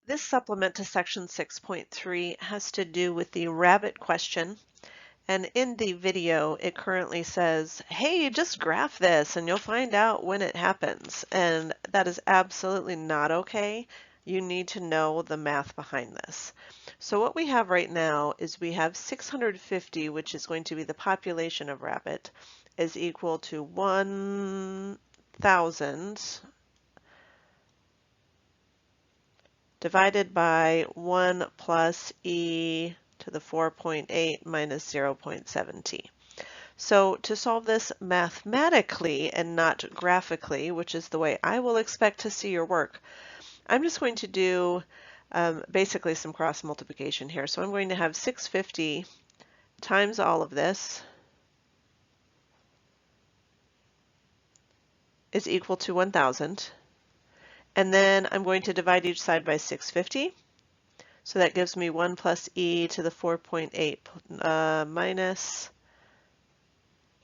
This supplement to section 6.3 has to do with the rabbit question. And in the video, it currently says, hey, just graph this and you'll find out when it happens. And that is absolutely not okay. You need to know the math behind this. So what we have right now is we have 650, which is going to be the population of rabbit, is equal to 1,000 divided by 1 plus e to the 4.8 minus 0.7t. So to solve this mathematically and not graphically, which is the way I will expect to see your work, I'm just going to do basically some cross multiplication here. So I'm going to have 650 times all of this is equal to 1,000. And then I'm going to divide each side by 650. So that gives me 1 plus e to the 4.8 minus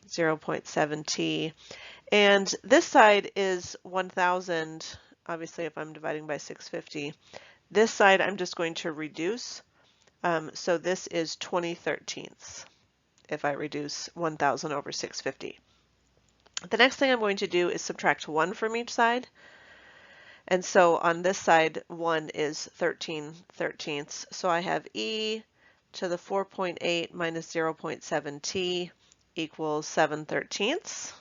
0.7t. And this side is 1,000, obviously if I'm dividing by 650. This side I'm just going to reduce. So this is 20/13ths if I reduce 1,000 over 650. The next thing I'm going to do is subtract 1 from each side. And so on this side, 1 is 13/13ths. So I have e to the 4.8 minus 0.7t equals 7/13ths.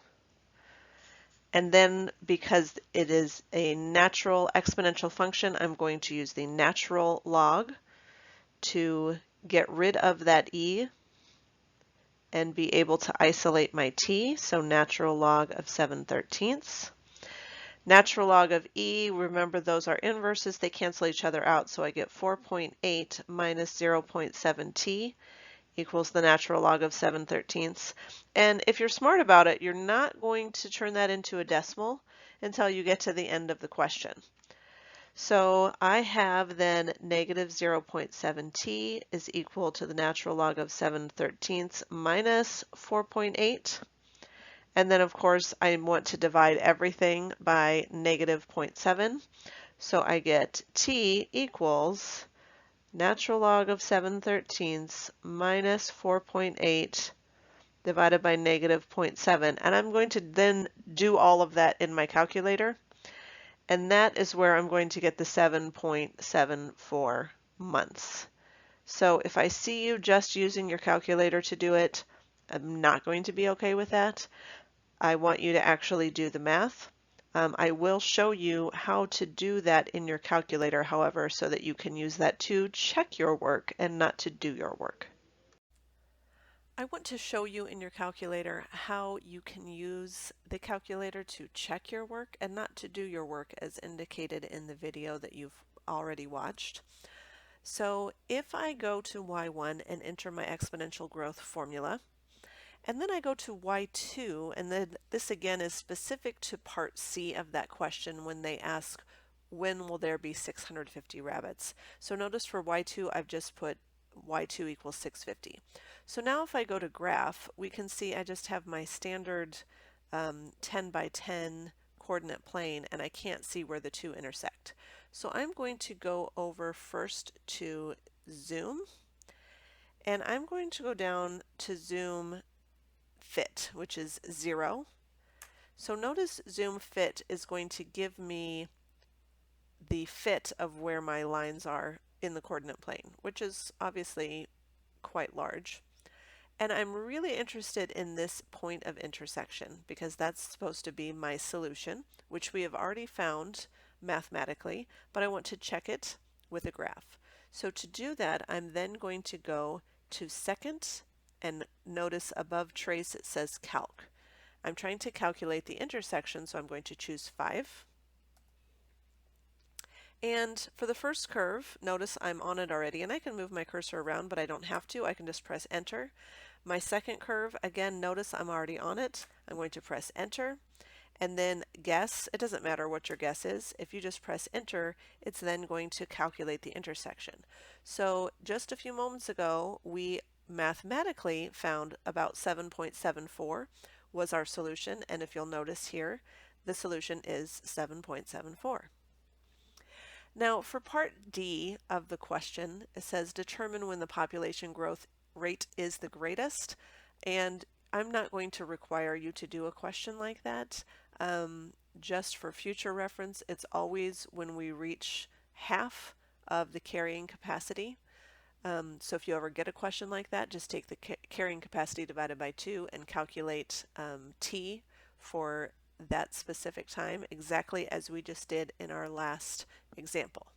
And then because it is a natural exponential function, I'm going to use the natural log to get rid of that e and be able to isolate my t. So natural log of 7/13ths. Natural log of e, remember those are inverses, they cancel each other out, so I get 4.8 minus 0.7t equals the natural log of 7/13ths. And if you're smart about it, you're not going to turn that into a decimal until you get to the end of the question. So I have then negative 0.7t is equal to the natural log of 7/13ths minus 4.8. And then, of course, I want to divide everything by negative 0.7. So I get t equals natural log of 7/13ths minus 4.8 divided by negative 0.7. And I'm going to then do all of that in my calculator. And that is where I'm going to get the 7.74 months. So if I see you just using your calculator to do it, I'm not going to be okay with that. I want you to actually do the math. I will show you how to do that in your calculator, however, so that you can use that to check your work and not to do your work. I want to show you in your calculator how you can use the calculator to check your work and not to do your work as indicated in the video that you've already watched. So if I go to y1 and enter my exponential growth formula, and then I go to Y2, and then this again is specific to part C of that question when they ask, when will there be 650 rabbits? So notice for Y2, I've just put Y2 equals 650. So now if I go to graph, we can see I just have my standard 10 by 10 coordinate plane, and I can't see where the two intersect. So I'm going to go over first to zoom, and I'm going to go down to zoom fit, which is 0. So notice zoom fit is going to give me the fit of where my lines are in the coordinate plane, which is obviously quite large. And I'm really interested in this point of intersection because that's supposed to be my solution, which we have already found mathematically, but I want to check it with a graph. So to do that, I'm then going to go to second, and notice above trace it says calc. I'm trying to calculate the intersection, so I'm going to choose 5. And for the first curve, notice I'm on it already, and I can move my cursor around, but I don't have to. I can just press enter. My second curve, again, notice I'm already on it. I'm going to press enter. And then guess, it doesn't matter what your guess is. If you just press enter, it's then going to calculate the intersection. So just a few moments ago, we mathematically found about 7.74 was our solution, and if you'll notice here, the solution is 7.74. Now for part D of the question, it says determine when the population growth rate is the greatest. And I'm not going to require you to do a question like that. Just for future reference, it's always when we reach half of the carrying capacity. So if you ever get a question like that, just take the carrying capacity divided by 2 and calculate T for that specific time, exactly as we just did in our last example.